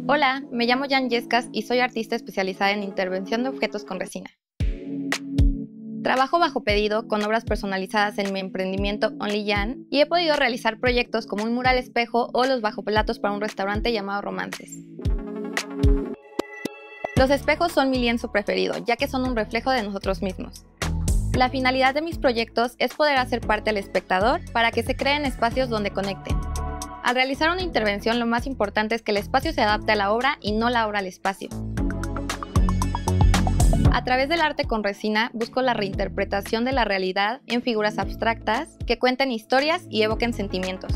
Hola, me llamo Jan Yescas y soy artista especializada en intervención de objetos con resina. Trabajo bajo pedido con obras personalizadas en mi emprendimiento Only Jan y he podido realizar proyectos como un mural espejo o los bajoplatos para un restaurante llamado Romances. Los espejos son mi lienzo preferido, ya que son un reflejo de nosotros mismos. La finalidad de mis proyectos es poder hacer parte al espectador para que se creen espacios donde conecten. Al realizar una intervención, lo más importante es que el espacio se adapte a la obra y no la obra al espacio. A través del arte con resina, busco la reinterpretación de la realidad en figuras abstractas que cuenten historias y evoquen sentimientos.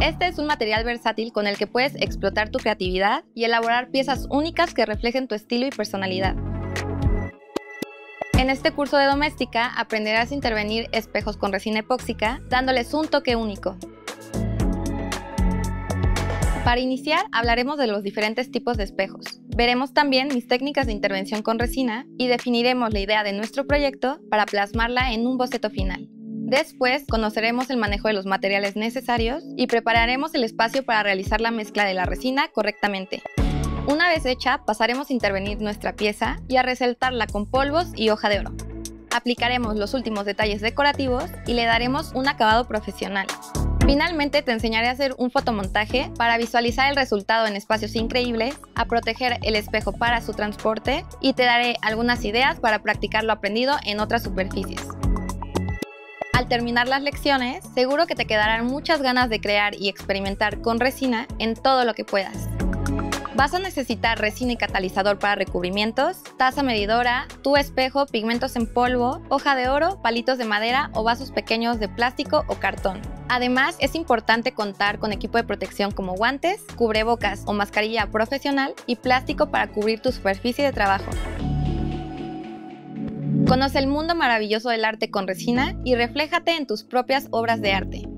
Este es un material versátil con el que puedes explotar tu creatividad y elaborar piezas únicas que reflejen tu estilo y personalidad. En este curso de doméstica aprenderás a intervenir espejos con resina epóxica, dándoles un toque único. Para iniciar, hablaremos de los diferentes tipos de espejos. Veremos también mis técnicas de intervención con resina y definiremos la idea de nuestro proyecto para plasmarla en un boceto final. Después, conoceremos el manejo de los materiales necesarios y prepararemos el espacio para realizar la mezcla de la resina correctamente. Una vez hecha, pasaremos a intervenir nuestra pieza y a resaltarla con polvos y hoja de oro. Aplicaremos los últimos detalles decorativos y le daremos un acabado profesional. Finalmente te enseñaré a hacer un fotomontaje para visualizar el resultado en espacios increíbles, a proteger el espejo para su transporte y te daré algunas ideas para practicar lo aprendido en otras superficies. Al terminar las lecciones, seguro que te quedarán muchas ganas de crear y experimentar con resina en todo lo que puedas. Vas a necesitar resina y catalizador para recubrimientos, taza medidora, tu espejo, pigmentos en polvo, hoja de oro, palitos de madera o vasos pequeños de plástico o cartón. Además, es importante contar con equipo de protección como guantes, cubrebocas o mascarilla profesional y plástico para cubrir tu superficie de trabajo. Conoce el mundo maravilloso del arte con resina y refléjate en tus propias obras de arte.